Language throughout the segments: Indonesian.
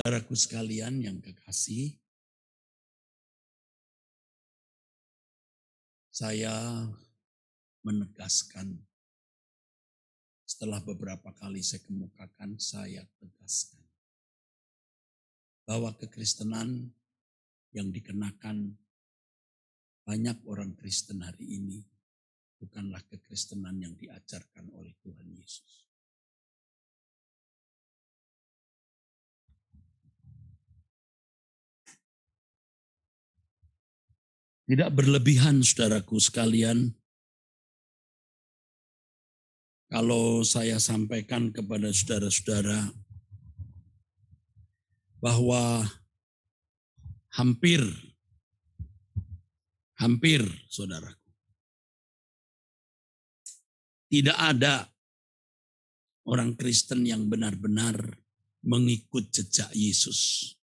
Saudaraku sekalian yang kekasih, saya menegaskan setelah beberapa kali saya kemukakan, saya tegaskan bahwa kekristenan yang dikenakan banyak orang Kristen hari ini bukanlah kekristenan yang diajarkan oleh Tuhan Yesus. Tidak berlebihan saudaraku sekalian, kalau saya sampaikan kepada saudara-saudara bahwa hampir saudaraku, tidak ada orang Kristen yang benar-benar mengikut jejak Yesus.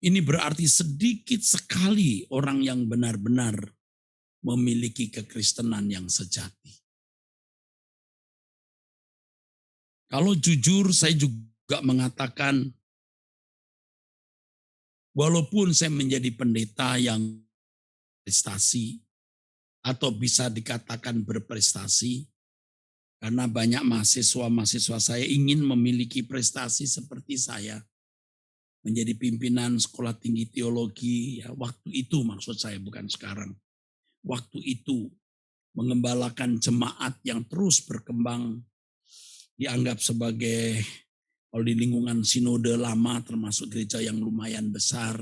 Ini berarti sedikit sekali orang yang benar-benar memiliki kekristenan yang sejati. Kalau jujur saya juga mengatakan, walaupun saya menjadi pendeta yang prestasi, atau bisa dikatakan berprestasi, karena banyak mahasiswa-mahasiswa saya ingin memiliki prestasi seperti saya. Menjadi pimpinan sekolah tinggi teologi, ya, waktu itu maksud saya, bukan sekarang. Waktu itu mengembalakan jemaat yang terus berkembang, dianggap sebagai, kalau di lingkungan sinode lama termasuk gereja yang lumayan besar,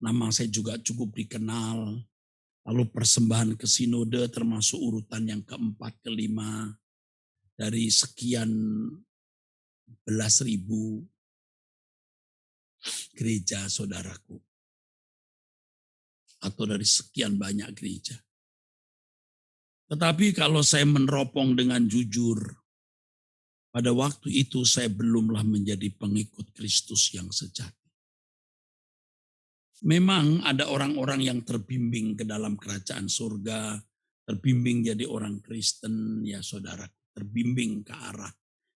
nama saya juga cukup dikenal. Lalu persembahan ke sinode termasuk urutan yang keempat, kelima, dari sekian belas ribu gereja saudaraku. Atau dari sekian banyak gereja. Tetapi kalau saya meneropong dengan jujur, pada waktu itu saya belumlah menjadi pengikut Kristus yang sejati. Memang ada orang-orang yang terbimbing ke dalam kerajaan surga, terbimbing jadi orang Kristen, ya saudara, terbimbing ke arah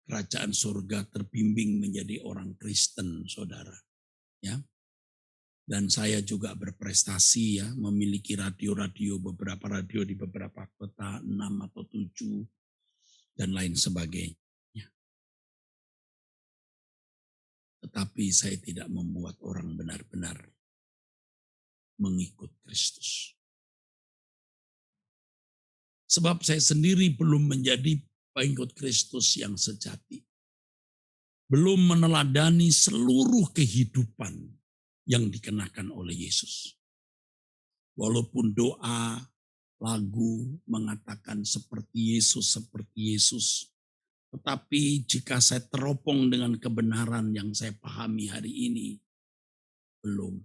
kerajaan surga, terbimbing menjadi orang Kristen, saudara. Ya. Dan saya juga berprestasi, ya, memiliki radio-radio, beberapa radio di beberapa kota, 6 atau 7, dan lain sebagainya. Tetapi saya tidak membuat orang benar-benar mengikut Kristus. Sebab saya sendiri belum menjadi pengikut Kristus yang sejati. Belum meneladani seluruh kehidupan yang dikenakan oleh Yesus. Walaupun doa, lagu mengatakan seperti Yesus, tetapi jika saya teropong dengan kebenaran yang saya pahami hari ini, belum.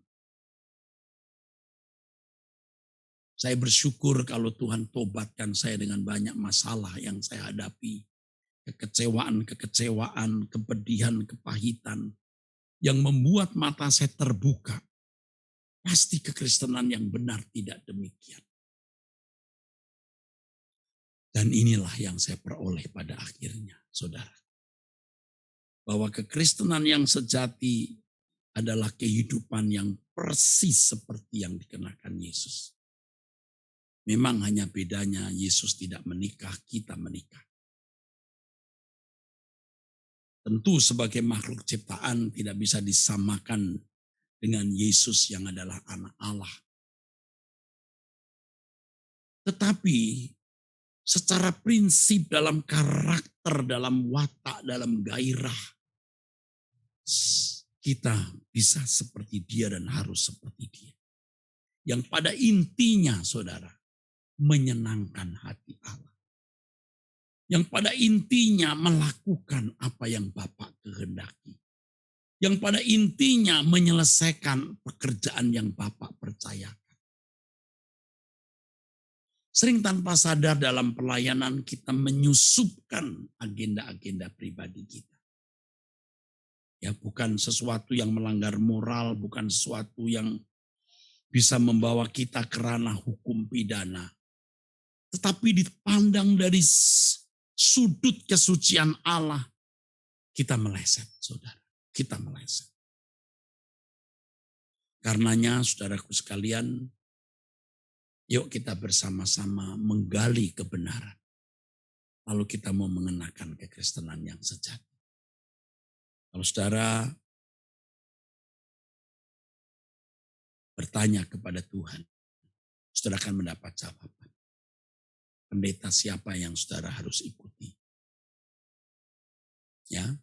Saya bersyukur kalau Tuhan tobatkan saya dengan banyak masalah yang saya hadapi. Kekecewaan, kepedihan, kepahitan yang membuat mata saya terbuka. Pasti kekristenan yang benar tidak demikian. Dan inilah yang saya peroleh pada akhirnya, saudara. Bahwa kekristenan yang sejati adalah kehidupan yang persis seperti yang dikenakan Yesus. Memang hanya bedanya Yesus tidak menikah, kita menikah. Tentu sebagai makhluk ciptaan tidak bisa disamakan dengan Yesus yang adalah anak Allah. Tetapi secara prinsip, dalam karakter, dalam watak, dalam gairah, kita bisa seperti dia dan harus seperti dia. Yang pada intinya, saudara, menyenangkan hati Allah. Yang pada intinya melakukan apa yang Bapa kehendaki. Yang pada intinya menyelesaikan pekerjaan yang Bapa percayakan. Sering tanpa sadar dalam pelayanan kita menyusupkan agenda-agenda pribadi kita. Ya, bukan sesuatu yang melanggar moral, bukan sesuatu yang bisa membawa kita ke ranah hukum pidana. Tetapi dipandang dari sudut kesucian Allah, kita meleset, saudara. Kita meleset. Karenanya, saudaraku sekalian, yuk kita bersama-sama menggali kebenaran. Lalu kita mau mengenakan kekristenan yang sejati. Kalau saudara bertanya kepada Tuhan, saudara akan mendapat jawaban. Pendeta siapa yang saudara harus ikuti? Ya,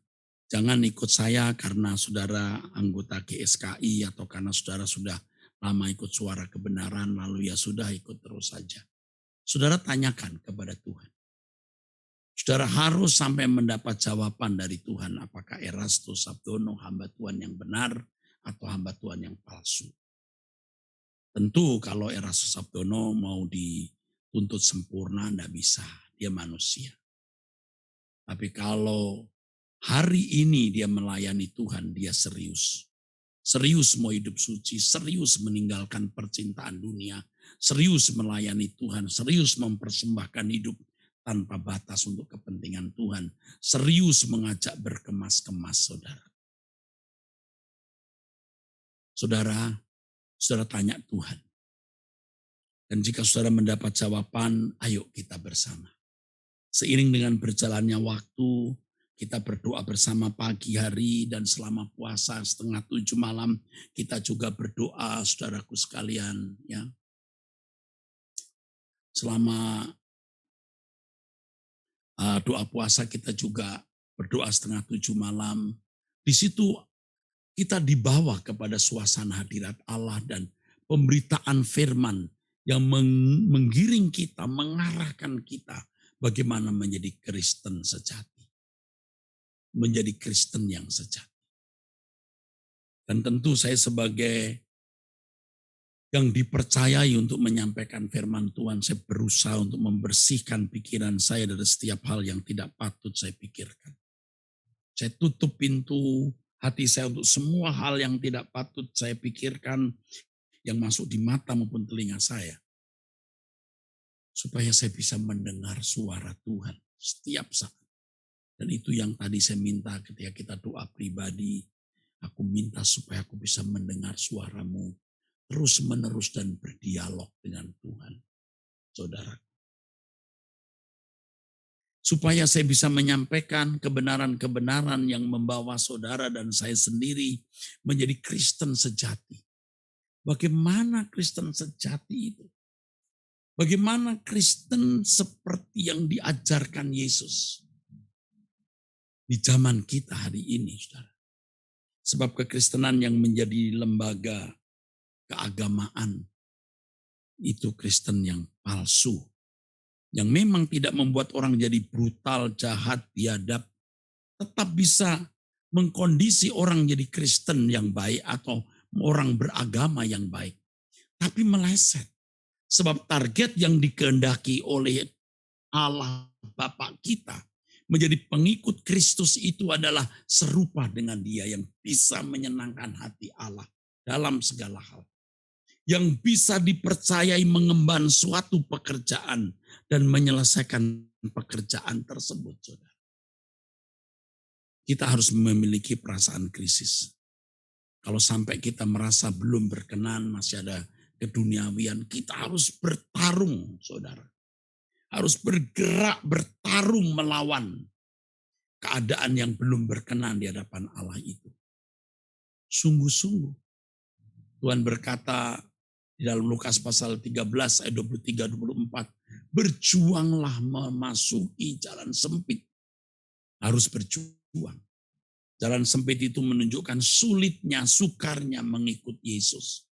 jangan ikut saya karena saudara anggota GSKI atau karena saudara sudah lama ikut suara kebenaran lalu ya sudah ikut terus saja. Saudara tanyakan kepada Tuhan. Saudara harus sampai mendapat jawaban dari Tuhan apakah Erastus Sabdono hamba Tuhan yang benar atau hamba Tuhan yang palsu. Tentu kalau Erastus Sabdono mau dituntut sempurna enggak bisa, dia manusia. Tapi kalau hari ini dia melayani Tuhan, dia serius. Serius mau hidup suci, serius meninggalkan percintaan dunia, serius melayani Tuhan, serius mempersembahkan hidup tanpa batas untuk kepentingan Tuhan, serius mengajak berkemas-kemas saudara. Saudara tanya Tuhan. Dan jika saudara mendapat jawaban, ayo kita bersama. Seiring dengan berjalannya waktu, kita berdoa bersama pagi hari dan selama puasa 6:30 malam kita juga berdoa saudaraku sekalian ya. Selama doa puasa kita juga berdoa 6:30 malam. Di situ kita dibawa kepada suasana hadirat Allah dan pemberitaan firman yang menggiring kita, mengarahkan kita bagaimana menjadi Kristen sejati. Menjadi Kristen yang sejati. Dan tentu saya sebagai yang dipercayai untuk menyampaikan firman Tuhan, saya berusaha untuk membersihkan pikiran saya dari setiap hal yang tidak patut saya pikirkan. Saya tutup pintu hati saya untuk semua hal yang tidak patut saya pikirkan yang masuk di mata maupun telinga saya. Supaya saya bisa mendengar suara Tuhan setiap saat. Dan itu yang tadi saya minta ketika kita doa pribadi. Aku minta supaya aku bisa mendengar suaramu terus menerus dan berdialog dengan Tuhan. Saudara. Supaya saya bisa menyampaikan kebenaran-kebenaran yang membawa saudara dan saya sendiri menjadi Kristen sejati. Bagaimana Kristen sejati itu? Bagaimana Kristen seperti yang diajarkan Yesus? Di zaman kita hari ini, saudara. Sebab kekristenan yang menjadi lembaga keagamaan itu Kristen yang palsu. Yang memang tidak membuat orang jadi brutal, jahat, biadab. Tetap bisa mengkondisi orang jadi Kristen yang baik atau orang beragama yang baik. Tapi meleset. Sebab target yang dikehendaki oleh Allah Bapa kita menjadi pengikut Kristus itu adalah serupa dengan Dia yang bisa menyenangkan hati Allah dalam segala hal. Yang bisa dipercayai mengemban suatu pekerjaan dan menyelesaikan pekerjaan tersebut. Saudara. Kita harus memiliki perasaan krisis. Kalau sampai kita merasa belum berkenan, masih ada keduniawian, kita harus bertarung, saudara. Harus bergerak, bertarung melawan keadaan yang belum berkenan di hadapan Allah itu. Sungguh-sungguh. Tuhan berkata di dalam Lukas pasal 13 ayat 23-24. Berjuanglah memasuki jalan sempit. Harus berjuang. Jalan sempit itu menunjukkan sulitnya, sukarnya mengikut Yesus.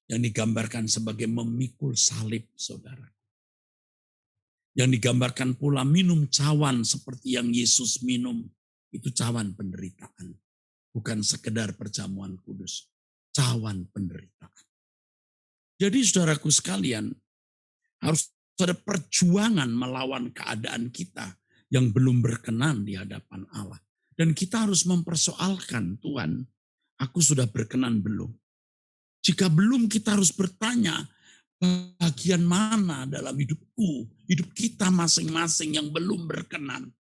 Yang digambarkan sebagai memikul salib, saudara. Yang digambarkan pula minum cawan seperti yang Yesus minum. Itu cawan penderitaan. Bukan sekedar perjamuan kudus. Cawan penderitaan. Jadi saudaraku sekalian, harus ada perjuangan melawan keadaan kita yang belum berkenan di hadapan Allah. Dan kita harus mempersoalkan, Tuhan, aku sudah berkenan belum? Jika belum, kita harus bertanya, Bagian mana dalam hidupku, hidup kita masing-masing yang belum berkenan.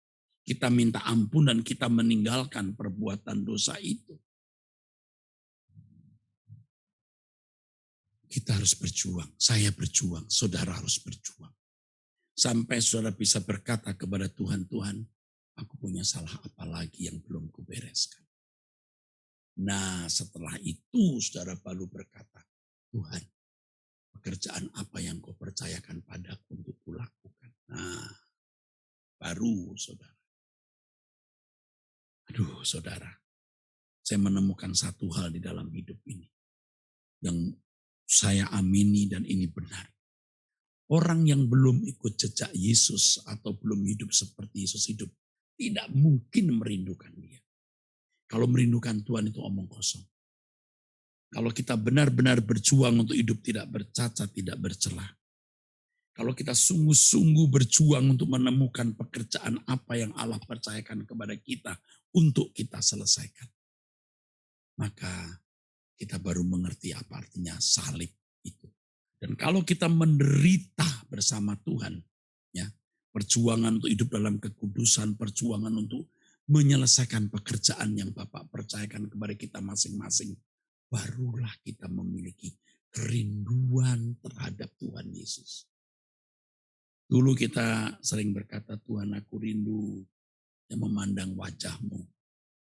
Kita minta ampun dan kita meninggalkan perbuatan dosa itu. Kita harus berjuang, saya berjuang, saudara harus berjuang. Sampai saudara bisa berkata kepada Tuhan, Tuhan, aku punya salah apa lagi yang belum kubereskan. Nah, setelah itu saudara baru berkata, Tuhan, pekerjaan apa yang kau percayakan padaku untuk kulakukan. Nah, baru saudara. Aduh saudara, saya menemukan satu hal di dalam hidup ini. Yang saya amini dan ini benar. Orang yang belum ikut jejak Yesus atau belum hidup seperti Yesus hidup, tidak mungkin merindukan dia. Kalau merindukan Tuhan itu omong kosong. Kalau kita benar-benar berjuang untuk hidup tidak bercacat, tidak bercelah. Kalau kita sungguh-sungguh berjuang untuk menemukan pekerjaan apa yang Allah percayakan kepada kita untuk kita selesaikan. Maka kita baru mengerti apa artinya salib itu. Dan kalau kita menderita bersama Tuhan, ya, perjuangan untuk hidup dalam kekudusan, perjuangan untuk menyelesaikan pekerjaan yang Bapak percayakan kepada kita masing-masing, barulah kita memiliki kerinduan terhadap Tuhan Yesus. Dulu kita sering berkata, Tuhan aku rindu yang memandang wajah-Mu.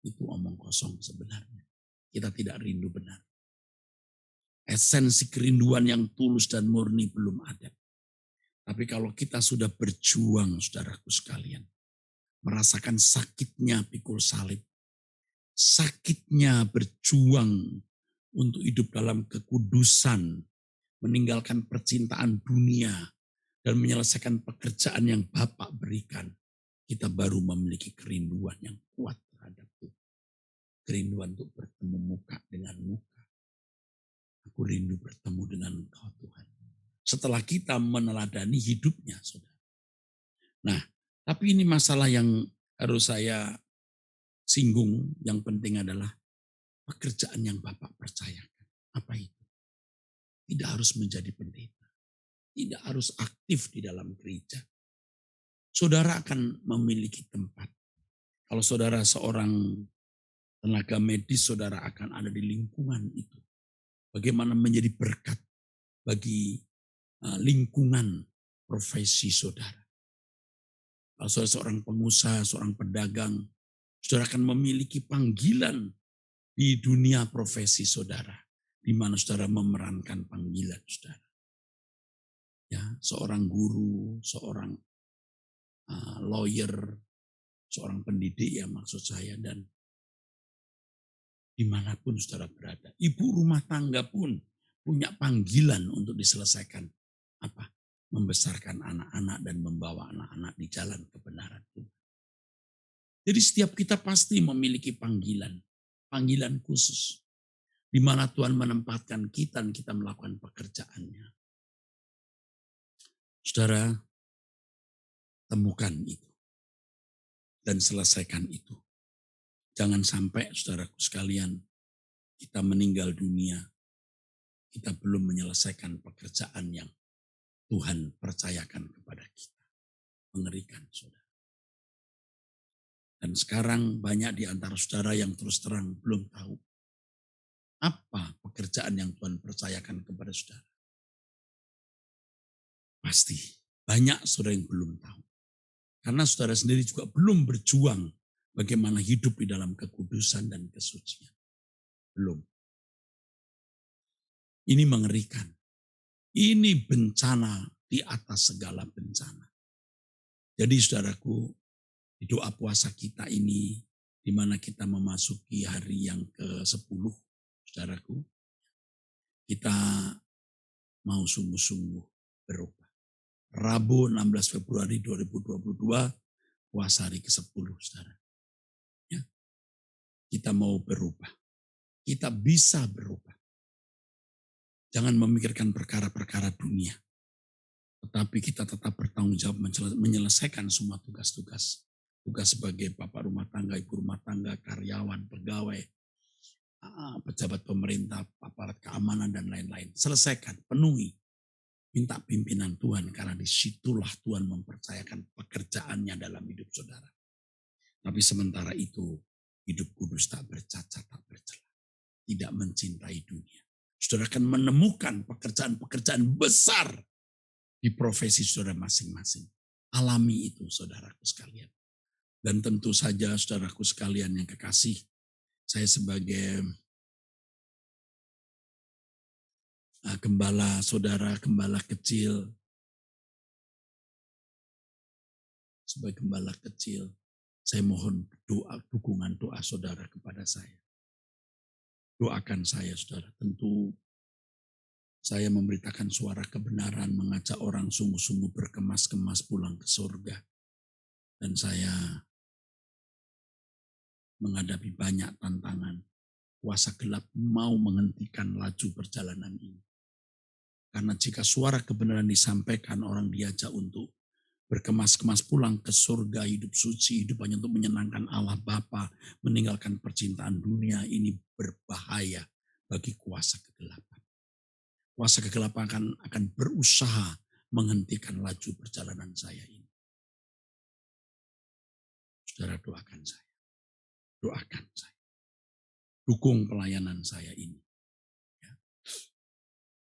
Itu omong kosong sebenarnya. Kita tidak rindu benar. Esensi kerinduan yang tulus dan murni belum ada. Tapi kalau kita sudah berjuang, saudaraku sekalian, merasakan sakitnya pikul salib, sakitnya berjuang untuk hidup dalam kekudusan, meninggalkan percintaan dunia, dan menyelesaikan pekerjaan yang Bapak berikan, kita baru memiliki kerinduan yang kuat terhadap Tuhan. Kerinduan untuk bertemu muka dengan muka. Aku rindu bertemu dengan Engkau Tuhan. Setelah kita meneladani hidupnya, saudara. Nah, tapi ini masalah yang harus saya singgung. Yang penting adalah pekerjaan yang Bapak percayakan. Apa itu? Tidak harus menjadi pendeta. Tidak harus aktif di dalam gereja. Saudara akan memiliki tempat. Kalau saudara seorang tenaga medis, saudara akan ada di lingkungan itu. Bagaimana menjadi berkat bagi lingkungan profesi saudara. Kalau saudara seorang pengusaha, seorang pedagang, saudara akan memiliki panggilan di dunia profesi saudara, di mana saudara memerankan panggilan saudara. Ya, seorang guru, seorang lawyer, seorang pendidik ya maksud saya, dan dimanapun saudara berada. Ibu rumah tangga pun punya panggilan untuk diselesaikan. Apa? Membesarkan anak-anak dan membawa anak-anak di jalan kebenaran Tuhan. Jadi setiap kita pasti memiliki panggilan. Panggilan khusus. Di mana Tuhan menempatkan kita dan kita melakukan pekerjaannya. Saudara, temukan itu. Dan selesaikan itu. Jangan sampai saudaraku sekalian, kita meninggal dunia, kita belum menyelesaikan pekerjaan yang Tuhan percayakan kepada kita. Mengerikan, saudara. Dan sekarang banyak di antara saudara yang terus terang belum tahu apa pekerjaan yang Tuhan percayakan kepada saudara. Pasti banyak saudara yang belum tahu. Karena saudara sendiri juga belum berjuang bagaimana hidup di dalam kekudusan dan kesucian. Belum. Ini mengerikan. Ini bencana di atas segala bencana. Jadi saudaraku, di doa puasa kita ini, di mana kita memasuki hari yang ke-10, saudaraku, kita mau sungguh-sungguh berubah. Rabu 16 Februari 2022, puasa hari ke-10, saudara. Ya, kita mau berubah. Kita bisa berubah. Jangan memikirkan perkara-perkara dunia. Tetapi kita tetap bertanggung jawab menyelesaikan semua tugas-tugas. Tugas sebagai bapak rumah tangga, ibu rumah tangga, karyawan, pegawai, pejabat pemerintah, aparat keamanan, dan lain-lain. Selesaikan, penuhi. Minta pimpinan Tuhan karena disitulah Tuhan mempercayakan pekerjaannya dalam hidup saudara. Tapi sementara itu hidup kudus tak bercacat, tak bercela. Tidak mencintai dunia. Saudara akan menemukan pekerjaan-pekerjaan besar di profesi saudara masing-masing. Alami itu saudaraku sekalian. Dan tentu saja saudaraku sekalian yang kekasih, saya sebagai gembala saudara, gembala kecil, sebagai gembala kecil, saya mohon dukungan doa saudara kepada saya. Doakan saya saudara, tentu saya memberitakan suara kebenaran, mengajak orang sungguh-sungguh berkemas-kemas pulang ke surga. Dan saya menghadapi banyak tantangan. Kuasa gelap mau menghentikan laju perjalanan ini. Karena jika suara kebenaran disampaikan, orang diajak untuk berkemas-kemas pulang ke surga, hidup suci, hidup hanya untuk menyenangkan Allah Bapa, meninggalkan percintaan dunia, ini berbahaya bagi kuasa kegelapan. Kuasa kegelapan akan berusaha menghentikan laju perjalanan saya ini. Saudara doakan saya. Doakan saya. Dukung pelayanan saya ini. Ya.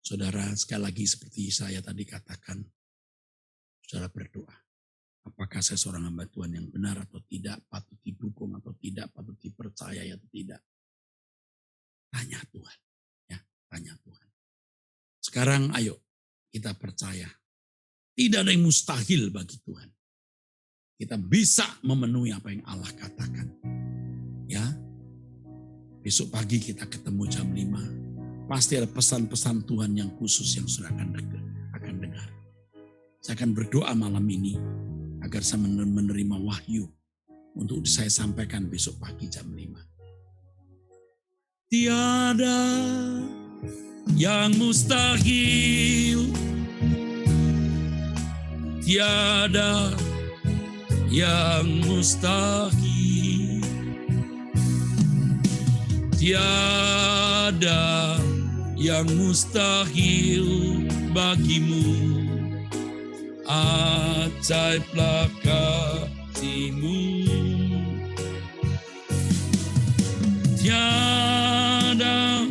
Saudara sekali lagi seperti saya tadi katakan, saudara berdoa. Apakah saya seorang hamba Tuhan yang benar atau tidak, patut didukung atau tidak, patut dipercaya atau tidak. Tanya Tuhan. Ya, tanya Tuhan. Sekarang ayo kita percaya. Tidak ada yang mustahil bagi Tuhan. Kita bisa memenuhi apa yang Allah katakan. Ya, besok pagi kita ketemu jam 5. Pasti ada pesan-pesan Tuhan yang khusus yang sudah akan dengar. Saya akan berdoa malam ini agar saya menerima wahyu untuk saya sampaikan besok pagi jam 5. Tiada yang mustahil, tiada yang mustahil, tiada yang mustahil bagimu. Ajaiblah kasih-Mu. Tiada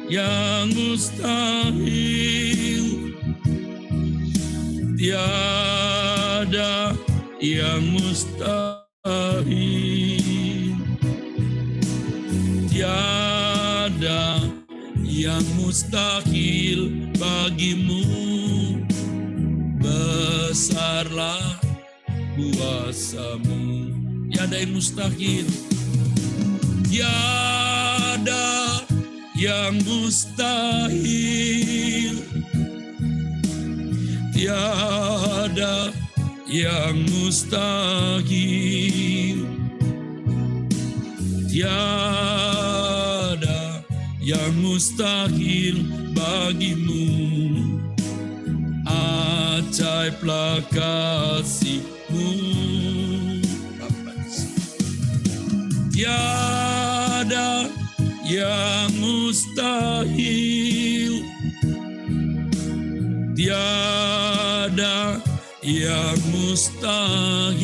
yang mustahil, tiada yang mustahil, tiada yang mustahil bagimu. Besarlah kuasa-Mu. Tiada yang mustahil. Tiada yang mustahil. Tiada yang mustahil. Tiada yang mustahil bagimu. Ajaiblah kasih-Mu. Tiada yang mustahil, tiada yang mustahil,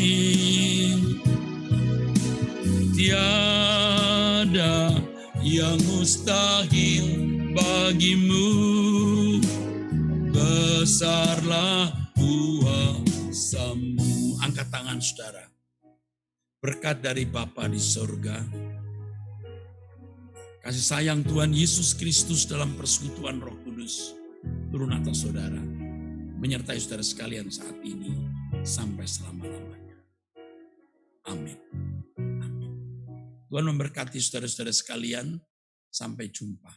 tiada yang mustahil bagimu. Besarlah kuasa-Mu. Angkat tangan saudara. Berkat dari Bapa di surga, kasih sayang Tuhan Yesus Kristus dalam persekutuan Roh Kudus turun atas saudara, menyertai saudara sekalian saat ini sampai selama-lamanya. Amin. Amin. Tuhan memberkati saudara-saudara sekalian. Sampai jumpa.